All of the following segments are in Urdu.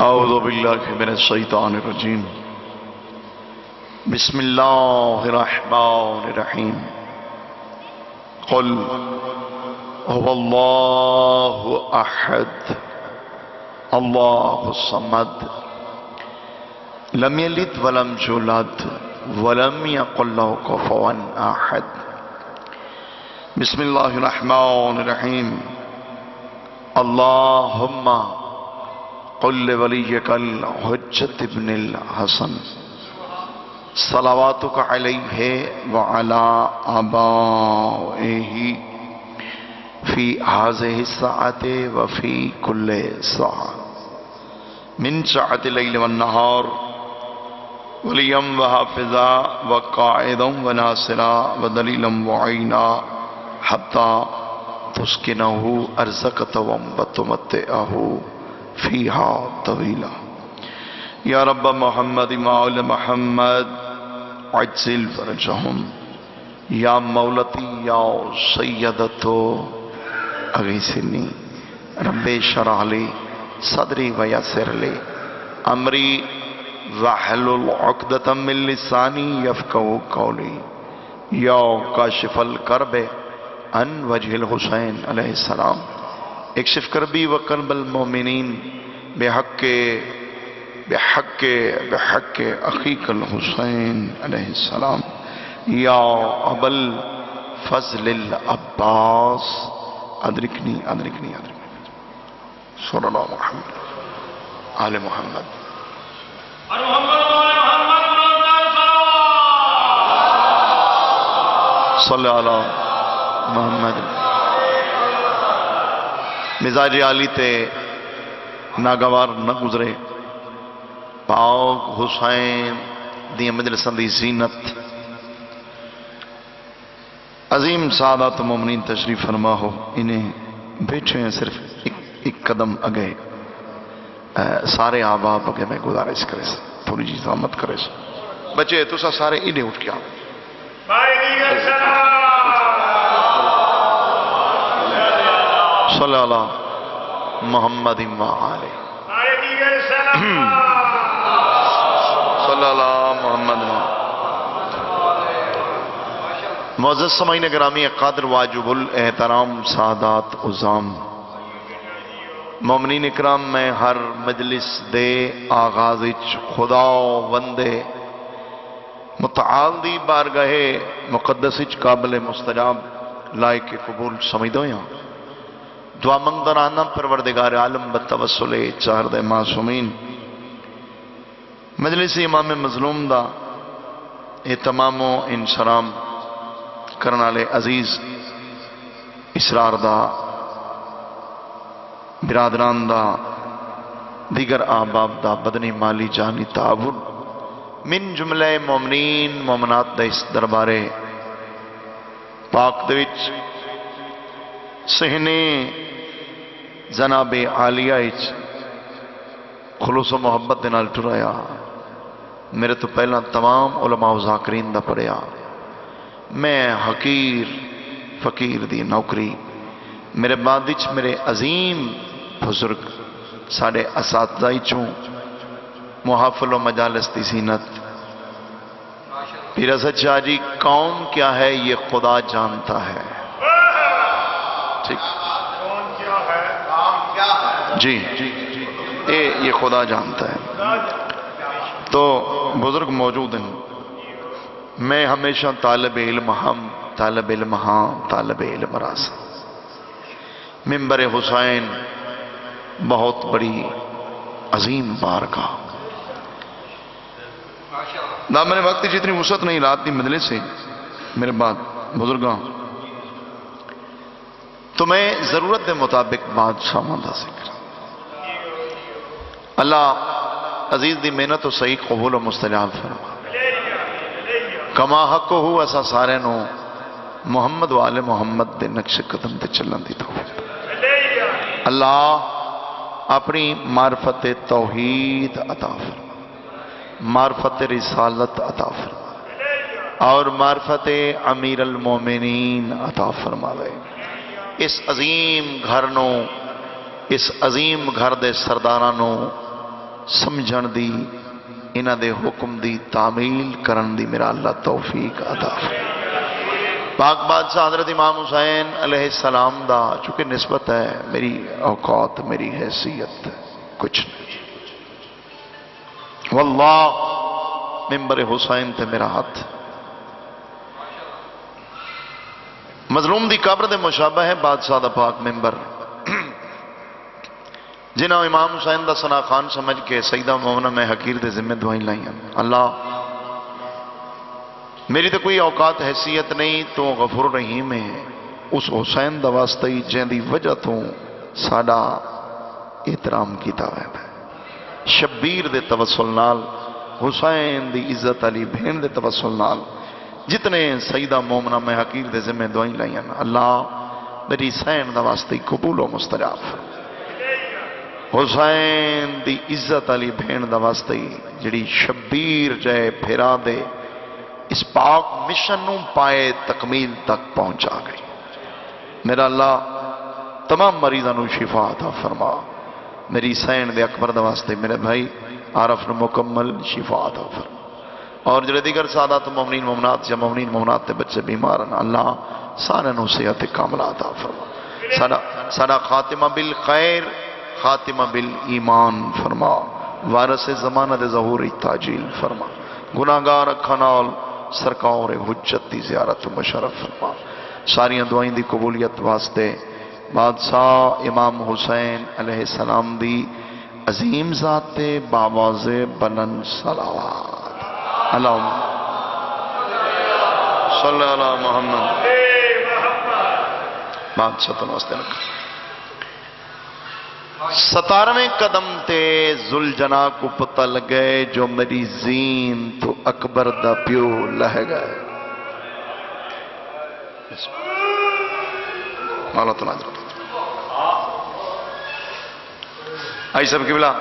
اعوذ باللہ من الشیطان الرجیم بسم اللہ الرحمن الرحیم قل هو اللہ احد اللہ الصمد لم یلد ولم یولد ولم یکن له کفوا احد بسم اللہ الرحمن الرحیم اللہم قل لولیک الحجت ابن الحسن صلواتک علیہ وعلا آبائہ فی هذه الساعة وفی کل ساعة من ساعة اللیل والنہار ولیا وحافظا وقائدا وناصرا ودلیلا وعینا حتی تسکنہ ارزقت وتمتعہ فیہا طویلا یا رب محمد مول محمد عجل فرجہم یا مولتی یا سیدتو اغیثنی رب شرح لی صدری ویسر لی امری واحلل عقدۃ من لسانی یفقہوا قولی یا کاشف الکرب عن وجہ الحسین علیہ السلام اکشف کربی وقلب المومنین بحق اخیک الحسین علیہ السلام یا ابا الفضل العباس ادرکنی صلی اللہ محمد آل محمد صلی اللہ محمد مزاج عالی تے ناگوار نہ گزرے پاک حسین دی مجلساں دی زینت عظیم سعادت مومنین تشریف فرما ہو انہیں بیٹھے ہیں صرف ایک قدم اگے سارے آباب اگے میں گزارش کرے سے تھوڑی جی زحمت کرے سے بچے تو سارے انہیں اٹھ کے آؤ صلی اللہ محمد وآلہ صلی اللہ محمد معزز سمعین گرامی قادر واجب الاحترام سادات عظام مومنین اکرام میں ہر مجلس دے آغاز خدا وندے متعال دی بارگاہ مقدس قابل مستجاب لائق قبول سمجھدو یہاں دعا منگدرانہ پروردگار عالم بتوسل چہرد معصومین مجلس امام مظلوم دا اہتمام و انشرام کرنالے عزیز اسرار دا برادران دا دیگر آباب دا بدنی مالی جانی تعاون من جملے مومنین مومنات دا اس دربارے پاک دوچ سہنے جناب عالیہ خلوص و محبت دے نال ٹرایا میرے تو پہلا تمام علماء و ذاکرین دا پڑھیا میں حقیر فقیر دی نوکری میرے بعد میرے عظیم بزرگ ساڑھے اساتذہ چوں محافل و مجالس دی زینت پیر اسد شاہ جی کون کیا ہے یہ خدا جانتا ہے جی یہ خدا جانتا ہے تو بزرگ موجود ہیں میں ہمیشہ طالب علم طالب علم راس منبر حسین بہت بڑی عظیم بارگاہ نہ میں نے وقت جتنی وسعت نہیں رات دی مجلس سے میرے بعد بزرگاں تو میں ضرورت دے مطابق بادشاہ ماندہ ذکر اللہ عزیز دی محنت تو صحیح قبول و مستجاب فرما کما حق ہو ایسا سارے نو محمد والے محمد دے نقش قدم تے چلن دی توفیق اللہ اپنی معرفت توحید عطا فرما معرفت رسالت عطا فرما اور معرفت امیر المومنین عطا فرماوے اس عظیم گھر نو اس عظیم گھر دے سردارانو سمجھن دی انہ دے حکم دی تعمیل کرن دی میرا اللہ توفیق عطا فرما پاک بادشاہ حضرت امام حسین علیہ السلام دا چونکہ نسبت ہے میری اوقات میری حیثیت کچھ نہیں واللہ ممبر حسین تے میرا ہاتھ مظلوم دی قبر دے مشابہ ہے بادشاہ دا پاک ممبر جنہاں امام حسین دا ثنا خان سمجھ کے سیدہ مومنہ میں حقیر دے ذمہ دعائیں لائیں اللہ میری تو کوئی اوقات حیثیت نہیں تو غفور رحیم ہے اس حسین دا واسطہ ہی جن دی وجہ تو ساڈا احترام کیتا ہے شبیر دے توسل نال حسین دی عزت علی بہن دے توسل نال جتنے سیدہ مومنہ میں حقیر دے ذمہ دعائیں لائیں اللہ میری حسین دا واسطہ ہی قبول و مستجاب حسین دی عزت علی بہن دا واسطہ ہی جڑی شبیر جائے پھیرا دے اس پاک مشن نوں پائے تکمیل تک پہنچا گئی میرا اللہ تمام مریضاں نوں شفا عطا فرما میری حسین دے اکبر دا واسطے میرے بھائی عارف نوں مکمل شفا عطا فرما اور جڑے دیگر سادات مومنین مومنات یا مومنین مومنات تے بچے بیمار ہیں اللہ سارے نوں صحت کاملہ عطا فرما سارا خاتمہ بالخیر خاتمہ بالایمان فرما وارث زمانہ دے ظہور تاجیل فرما گناہگار اکھاں نال سرکار حجت دی زیارت مشرف فرما ساریاں دعائیں دی قبولیت واسطے بادشاہ امام حسین علیہ السلام دی عظیم ذات باواز بلند صلوات اللہم صلی اللہ محمد بادشاہ تو واسطے رکھا 17ویں قدم تے ذوالجناح کو پتہ لگے جو میری زین تو اکبر دا پیو لہ گئے مولا تو ناظر آئی سب کی بلا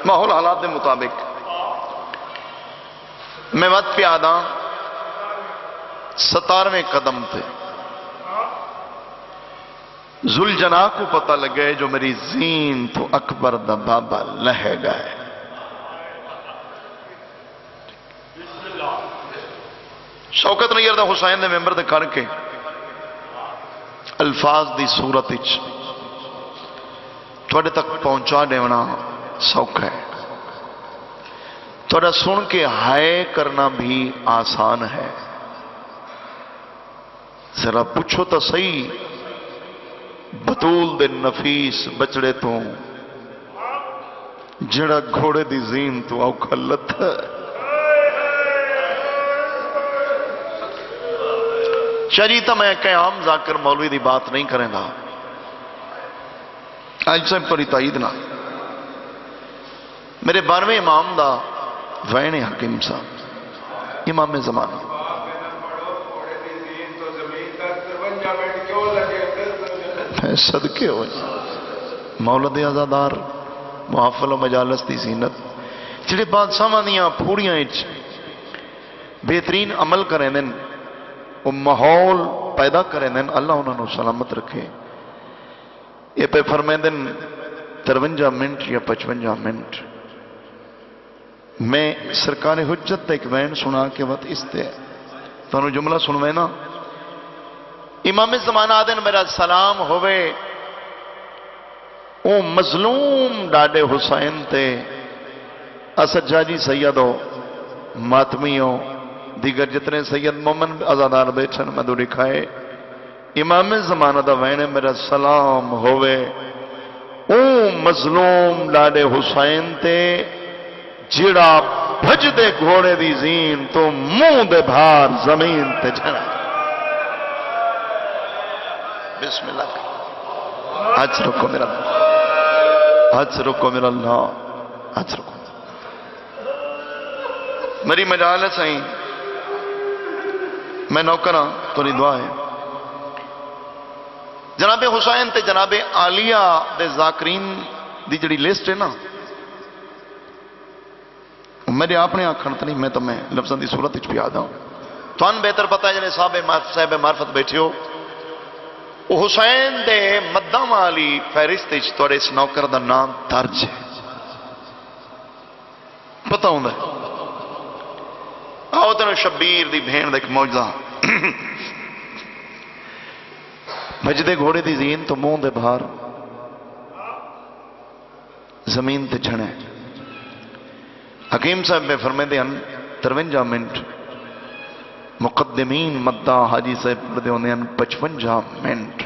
ماحول حالات دے مطابق میں وقت پہ آدھا 17ویں قدم تے ذوالجناح کو پتہ لگے جو میری زین تو اکبر دا بابا لہ گئے شوکت نیر دا حسین دے ممبر دے کر کے الفاظ دی صورت تھوڑے تک پہنچا دیونا سوکھ ہے تھوڑا سن کے ہائے کرنا بھی آسان ہے ذرا پوچھو تو صحیح بطول دے نفیس بچڑے تو جڑا گھوڑے دی زین تو اوکھا لت ہے شریعت میں قیام ذاکر مولوی دی بات نہیں کریں گا آج سے پری تائید نہ میرے 12ویں امام دا وین حکیم صاحب امام زمانہ صدقے ہوئے مولد عزادار محافل و مجالس دی زینت جڑے بادشاہ دیاں پھوڑیاں بہترین عمل کریں دن وہ ماحول پیدا کریں دن اللہ انہوں نے سلامت رکھے یہ پہ فرمائیں دن 53 منٹ یا 55 منٹ میں سرکار حجت ایک وین سنا کے وقت اس تے تو انہوں جملہ سنوے نا امام زمانہ آدن میرا سلام ہوئے او مظلوم ڈاڈے حسین تے اسد جاجی سیدو ماتمیوں دیگر جتنے سید مومن ازادار بیٹھن مدو لکھائے امام زمانہ دا وین میرا سلام ہوئے او مظلوم ڈاڈے حسین تے جڑا بھج دے گھوڑے دی زین تو منہ دے بھار زمین تے جھڑا بسم اللہ حج رکو میرا اللہ حج رکو میرا اللہ حج رکو میری مجال ہے سائیں، میں نوکر ہاں، تو نہیں دعا ہے جناب حسین تے جناب عالیہ دے ذاکرین دی جڑی لسٹ ہے نا، میرے اپنے آکھن تو نہیں، میں لفظاں دی صورت وچ پیادا ہوں، تھان بہتر پتہ ہے جڑے صاحب معرفت بیٹھے ہو، وہ حسین دے مداں والی فہرست وچ تہاڈے اس نوکر دا نام درج ہے، پتہ ہوندا ہے۔ آؤ تینوں شبیر دی بھین دا ایک معجزہ، بھجدے گھوڑے دی زین تو منہ دے باہر زمین تے چھڑے، حکیم صاحب میں فرمیندے ہیں 53 منٹ، مقدمین مدہ حاجی صاحب پڑھتے ہوندے ہیں 55 منٹ،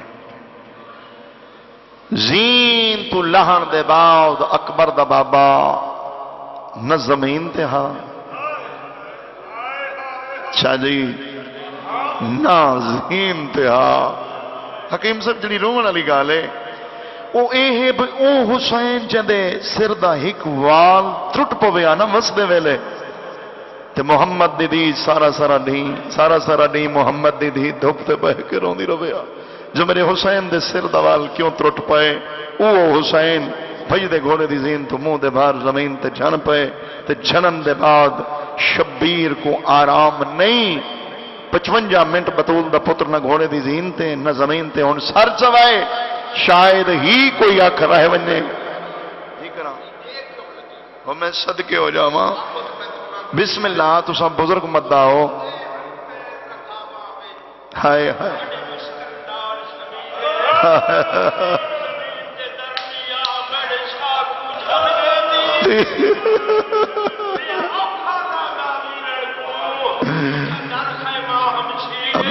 زین تو لہن دے بعد اکبر دا بابا نہ زمین تے ہاں شاہ جی نہ زین تے ہاں۔ حکیم صاحب جڑی رومن والی گال ہے او حسین جندے سر دا ہک وال ترٹ پویا نا وسدے ویلے تے محمد دی دی سارا سارا ڈی محمد دی دی دھوپ تے بہ کے روندی رویا، جو میرے حسین دے سر دا وال کیوں ترٹ پائے، او حسین بھجدے گھوڑے دی زین تو منہ دے باہر زمین تے جھن پائے، تے جھنن دے بعد شبیر کو آرام نہیں، 55 منٹ بطول دا پتر نہ گھوڑے دی زین تے نہ زمین تے، ہن سر چوائے شاید ہی کوئی آکھ رہے ونے وہ میں صدقے ہو جاواں، بسم اللہ تو سب بزرگ مدہ ہو، ہائے ہائے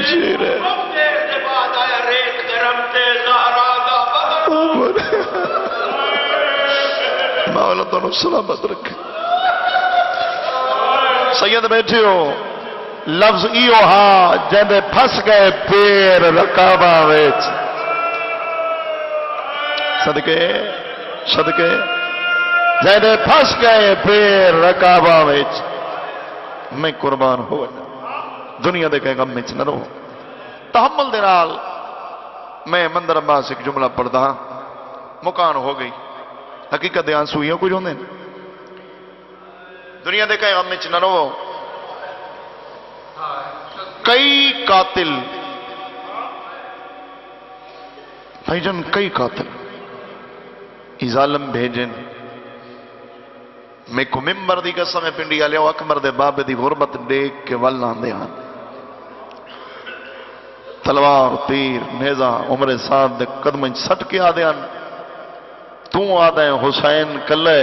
شیر ہے مولا دونوں سلامت رکھے۔ سید بیٹھے ہو، لفظ ایو ہاں جندے پھس گئے پیر رکابہ ویچ، صدقے جندے پھس گئے پیر رکابہ ویچ، میں قربان ہو دنیا دے کہے غم میں نہ رہو۔ تحمل دے نال میں مندر عباس ایک جملہ پڑھدا ہاں، مکان ہو گئی، حقیقت دے آنسو ہی کچھ ہوندے دنیا دے کہے غم میں نہ رہو۔ کئی قاتل بھائی جان، کئی قاتل ظالم بھیجن، میں کو ممبر دی قسم ہے پنڈی آلے اکبر دے بابے دی غربت دیکھ کے ول آندے ہاں، تلوار تیر نیزہ عمر صاحب دے قدم سٹ کے آدھے ہیں، تو آدھے ہیں حسین کلے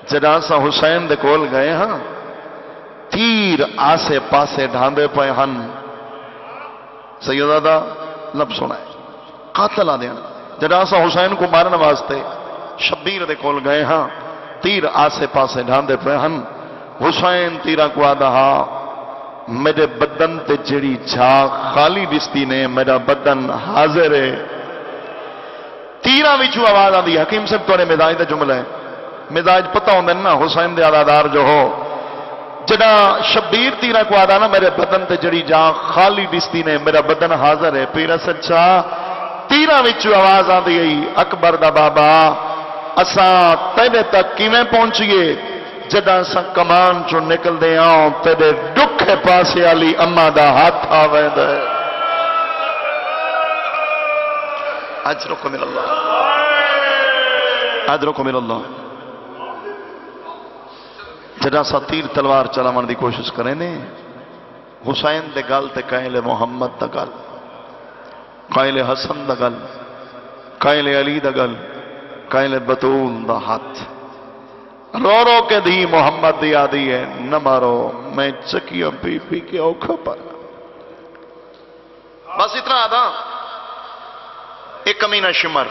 جداسا حسین دے کول گئے ہاں، تیر آسے پاسے ڈھاندے پائے ہن، سیدہ دا لب سنائے، قاتل آدھے ہیں جداسا حسین کو مارن واسطے شبیر دے کول گئے ہاں، تیر آسے پاسے ڈھاندے پائے ہن، حسین تیرہ کو آدھا ہاں، میرے بدن تے جڑی جھاگ خالی دستی نے، میرا بدن حاضر ہے، تیرہ وچو آواز آدھی۔ حکیم صاحب تو نے مزاج دا جملہ ہے، مزاج پتہ ہوندے نا حسین دے عادادار جو ہو، جڑا شبیر تیرہ کو آدھا نا میرے بدن تے جڑی جھاگ خالی دستی نے، میرا بدن حاضر ہے، پیرا سچا تیرہ وچو آواز آدھی گئی، اکبر دا بابا اساں تیرے تک کیویں پہنچیے، جداں سا کمان چو نکل دے آؤں تیرے ڈکھے پاسے علی اما دا ہاتھ آویں دے، اجرکم من اللہ، اجرکم من اللہ۔ جداں سا تیر تلوار چلاون دی کوشش کریں نے، حسین دے گل تے قائل محمد دا گل، قائل حسن دا گل، قائل علی دا گل، قائل بطول دا ہاتھ، رو رو کے دی محمد دی آدھی ہے، نہ مارو میں چکیاں پی پی کے اوکھا پر، بس اتنا آدھا۔ ایک کمینہ شمر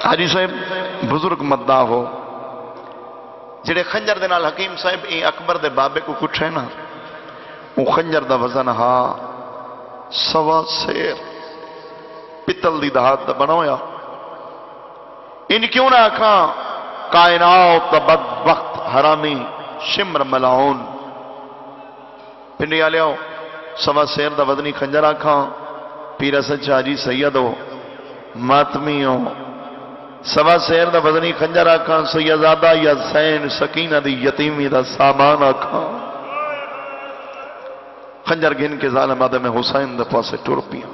حاجی صاحب بزرگ مدعا ہو، جڑے خنجر دے نال حکیم صاحب ای اکبر دے بابے کو کچھ ہے نا، وہ خنجر دا وزن ہا 1.25 سیر پتل دی دہات دا بنا ہویا، ان کیوں نہ آکھاں کائنات دا بدبخت حرامی شمر ملاؤن پنڈی آلیاؤ سوا سیر دا ودنی خنجر آکھاں پیر اسد شاہ جی سیدو ماتمیوں سوا سیر دا ودنی خنجر آکھاں سیدزادہ یا سین سکینہ دی یتیمی دا سامان آکھاں خنجر گھن کے ظالم آدھے میں حسین دا پاسے ٹر پیاں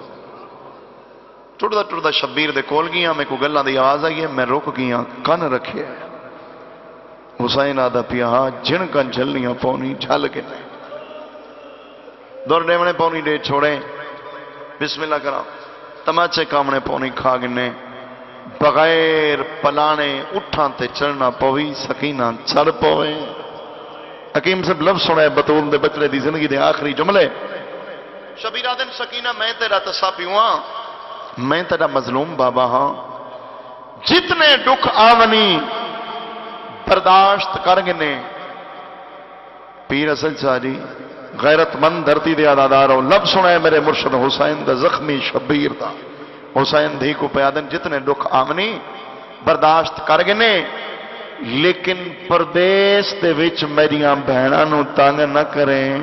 ٹردہ شبیر دے کول گیاں میں کو گلہ دی آواز آئی ہے میں رک گیاں کن رکھے حسین آدھا پیا ہاں جن کن جھلنیاں پونی جھل کے نہیں دور ڈیمنے پونی ڈے چھوڑیں بسم اللہ کرام تماچے کامنے پونی کھا گنے بغیر پلانے اٹھاں تے چڑھنا پوی سکینہ چڑھ پوئے حکیم سے لفظ سنے بطول دے بچڑے دی زندگی دے آخری جملے شبیر آدم سکینہ میں تیرا تصافی ہوا میں تیرا مظلوم بابا ہاں جتنے دکھ آونی برداشت کر گنے پیر اسد شاہ جی غیرت مند دھرتی دے عدادارو لب سنے میرے مرشد حسین دا زخمی شبیر دا حسین دھی کو پیادن جتنے دکھ آونی برداشت کر گنے لیکن پردیس دے وچ میریاں بہناں نو تنگ نہ کریں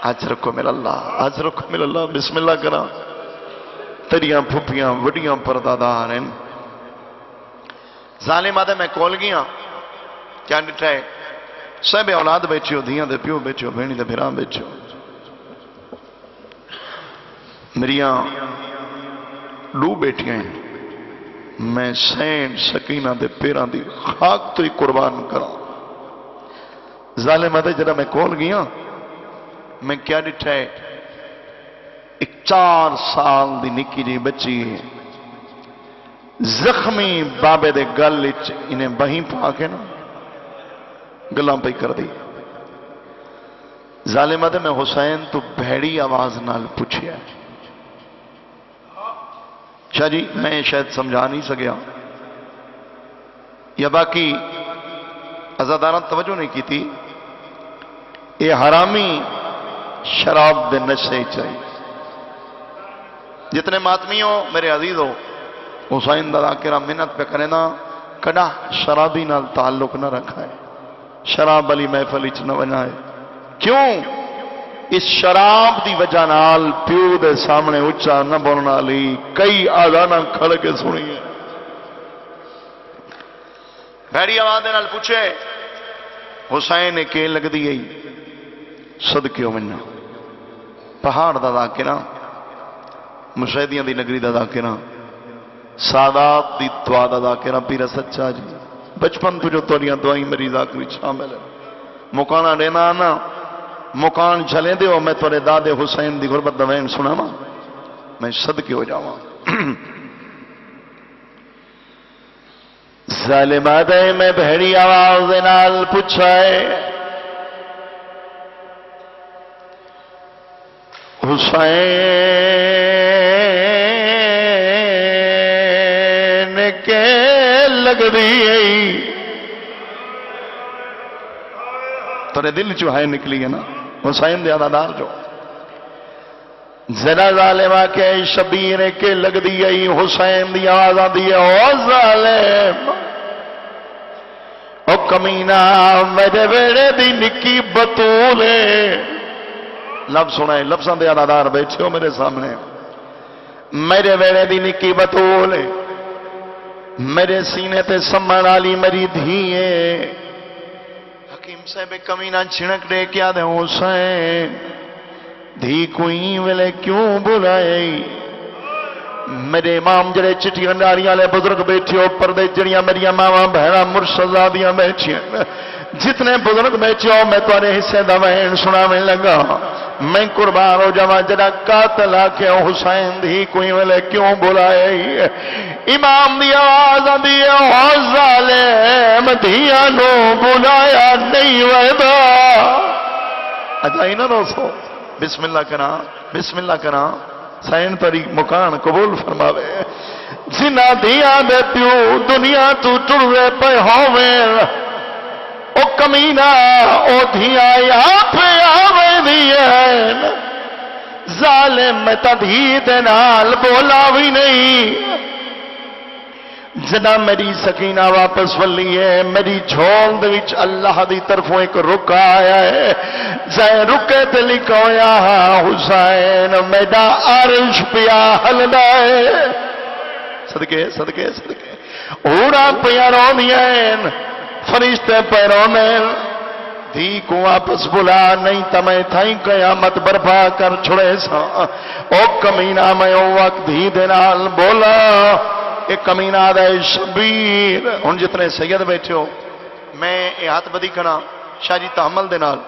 اجرکو مل اللہ اجرکو مل اللہ بسم اللہ کرا تیریاں پھپیاں وڈیاں پردادار ہیں ظالم آدھے میں کول گیاں کیا ڈٹھا ہے سب اولاد بیچیو دھیاں دے پیو بیچیو بھینی دے بھیران بیچیو میریاں دو بیٹیاں ہیں میں سین سکینہ دے پیران دی خاک تو ہی قربان کرا ظالم آدھے جرہ میں کول گیاں میں کیا ڈٹھا ہے ایک 4 سال دی نکی جی بچی ہے زخمی بابے دے گل انہیں بہیں پا کے نا گلاں پہ کر دی ظالمہ دے میں حسین تو بھیڑی آواز نال پوچھیا ہے شاہ جی میں شاید سمجھا نہیں سکیا یا باقی عزاداران توجہ نہیں کی تھی یہ حرامی شراب دے نشے چاہیے جتنے ماتمیوں میرے عزیز ہو حسین دا ذاکرہ منت پہ کرے نا کڑا شرابی نال تعلق نہ رکھا ہے شراب علی محفل اچ نہ بنا ہے کیوں اس شراب دی وجہ نال پیو دے سامنے اچھا نہ بولنا لی کئی آدھانا کھڑ کے سنی ہے بھیڑی آواز دے نال پوچھے حسین کے لگ دی گئی صدقیوں منہ پہاڑ دا ذاکرہ مشاہدیاں دی نگری دا ذاکرہ سادات دی دعا دا ذاکرہ پیر اسد شاہ جی بچپن تو جو توڑیاں دعائیں میری ذاکری شامل ہے مکانہ دینا آنا مکان چلے دے ہو میں توڑے دادے حسین دی غربت دوین سنا ماں میں صدقے ہو جاؤں ظالم آدھے میں بھیڑی آواز نال پوچھائے حسین کے لگ دی تورے دل چوہائے نکلی ہے نا حسین دے عدادار جو ذرا ظالمہ کے شبیر کے لگ دی گئی حسین دی آواز آدھی ہے او ظالم او کمینہ میرے بیڑے دی نکی بطول ہے لفظ سنائے لفظاں دے عدادار بیٹھے ہو میرے سامنے میرے بیڑے دی نکی بطول ہے میرے سینے تے سمن والی میری دھیے حکیم صاحب کمینہ چھڑک دے کیا دے حسین دھی کوئی ویلے کیوں بلائے میرے امام جڑے چٹھی انڈاریاں لے بزرگ بیٹھے ہو پردے جڑیاں میری ماواں بہنا مرشدادیاں بیٹھیاں جتنے بزرگ بیٹھے ہو میں تمہارے حصے دا وین سناویں لگا میں قربان ہو جاواں جڑا قاتل آکھے حسین دی کوئی ویلے کیوں بلائے امام دی آواز آندی ہے او ظالم دھیاں نو بلایا نہیں ویدا اجائی نہ روسو بسم اللہ کرا بسم اللہ کرا سین تری مکان قبول فرماوے جنہ دیا دے پیو دنیا تو ٹرے پہ ہوویں او کمینہ او دھیا یا پہ آوے دین ظالم میں تا دھی دے نال بولا بھی نہیں جنا میری سکینہ واپس ولی ہے میری جھول دے وچ اللہ دی طرفوں ایک رکا آیا ہے جے رکے تے لکھا ہویا حسین میرا عرش پیا ہلدا ہے صدقے صدقے صدقے اوڑا پیا روندیاں فرشتے پہ روندے دھی کو واپس بلا نہیں تو میں تھائی قیامت برپا کر چھڑے سا او کمینہ میں او وقت دھی دے نال بولا ایک کمینہ دے شبیر ہن جتنے سید بیٹھے ہو میں یہ ہاتھ بدی کنا شاہ جی تحمل دے نال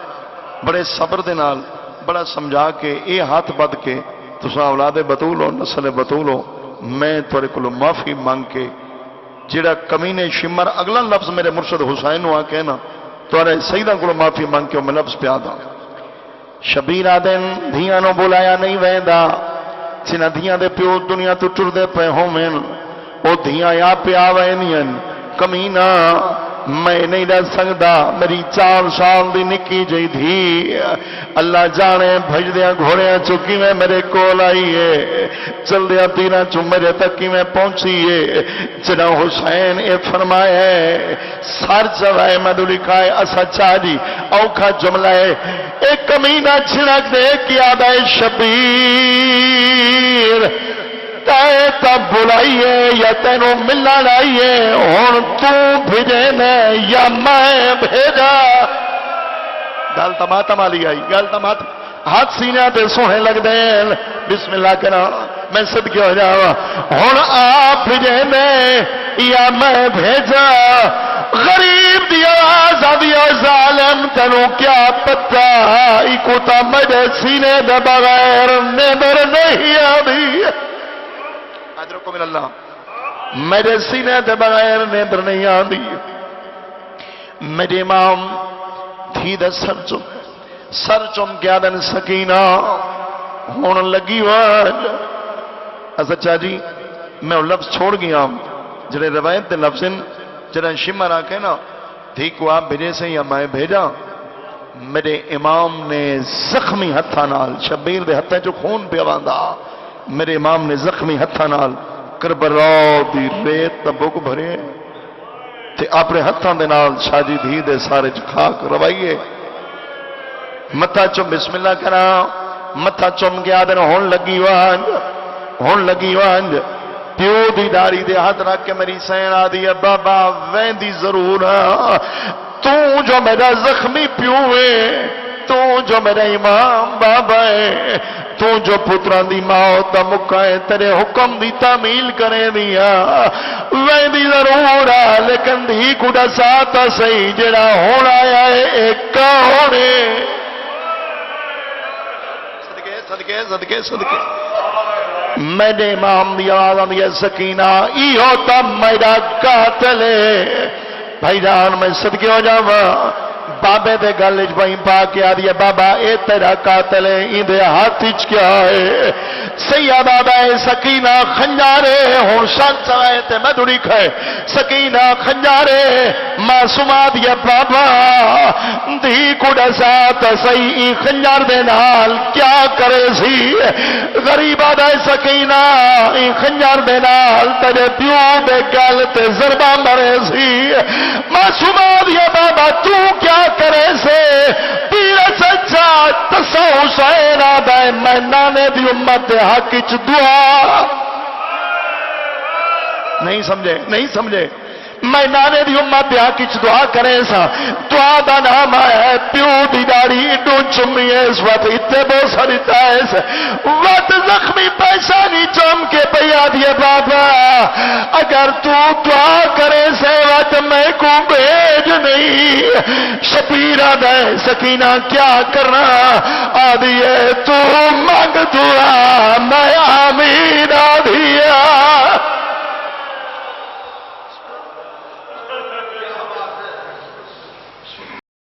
بڑے صبر دے نال بڑا سمجھا کے یہ ہاتھ بد کے تساں اولاد بطول ہو نسل بطول ہو میں تھوڑے کو معافی مانگ کے جڑا کمینے شمر اگلا لفظ میرے مرشد حسین ہوا کہنا تھوڑے سیدہ کو معافی مانگ کے میں لفظ پہ آدھا شبیر آدن دھیاں نو بلایا نہیں ویندا جنہ دھیاں دے پیو دنیا تو ٹر دے پہ ہوں میں وہ دھیاں یا پہ آوینین کمینہ میں نہیں رہ سکتا میری 4 سال دی نکی جئی دھی اللہ جانے بھج دیا گھوڑیاں چکی میں میرے کول آئی ہے چل دیا تیرہ چو میرے تک میں پہنچی ہے جنہ حسین اے فرمائے ہے سار جوائے مدو لکھائے اسا چاہی اوکھا جملہ ہے ایک کمینہ چھڑک دے کیا دے شبیر تب بلائیے یا تینوں ملنا لائیے اور تو بھیجے نے یا میں بھیجا گل تماتا مالی آئی گل تماتا ہاتھ سینے تے سونے لگ دیں بسم اللہ کہنا میں صدقے ہو جاؤں اور آپ بھیجے نے یا میں بھیجا غریب دی آواز آدیا ظالم تنوں کیا پتہ ایکو تا مجھے سینے دے بغیر نیندر نہیں آدھی حضرت من اللہ میرے سینے دے بغیر نیندر نہیں آندی میرے امام تھی دے سر چم کیا دن سکینہ ہون لگی واج اسچا جی میں وہ لفظ چھوڑ گیا جڑے روایت دے لفظ جڑا شمر آکے نا تھی کو آپ بھیجے سے یا میں بھیجا میرے امام نے زخمی ہتھا نال شبیر دے ہتھا جو خون پہ آواندہ میرے امام نے زخمی ہتھا نال کربلا دی ریت تبک بھرے تے اپنے ہتھاں دے نال شاہ جی دھی دے سارے خاک روائیے متھا چم بسم اللہ کرا متھا چم گیا دن ہون لگی وانج پیو دی داری دے ہاتھ رکھ کے میری سین آدھی ہے بابا ویندی ضرور تو جو میرا زخمی پیو ہے تو جو میرا امام بابا ہے تو جو پتران دی موت دا مکائے تیرے حکم دی تعمیل کرے دیا ویندی ضرور لیکن دھی کڑا ساتا صحیح جڑا ہونا آیا ہے ایک ہونے صدقے صدقے صدقے میرے امام دی آواز آدھی سکینہ ای ہوتا میرا قاتل ہے بھائی جان میں صدقے ہو جاؤں بابے دے گلج بھائی پا کے آ دیا بابا اے تیرا قاتل ہے اندے ہاتھ کیا ہے سیدہ بابا اے سکینہ خنجارے ہون شان چوائے تے میں دوری کھائے سکینہ خنجارے معصومہ دیا بابا دھی کو ڈسات سی خنجار دے نال کیا کرے سی غریب آدھا سکینہ خنجار دے نال تیرے پیو دے گل تے ضربہ مرے سی معصومہ دیا بابا تو کیا کرے سے پیر سچا تسا حسین آدھائے میں نانے دی امت حق چ دعا نہیں سمجھے میں نانے دی امت حق چ دعا کرے سا دعا دا نام ہے پیو دی داڑی اڈو چمی ہے اس وقت اتنے بہت ساری تائز وقت زخمی پیسہ نہیں چم کے پیا دیے بابا اگر تو دعا کرے سے وقت میں کو بھیج نہیں شبیرہ دے سکینہ کیا کرنا آدھی ہے تو مانگ تو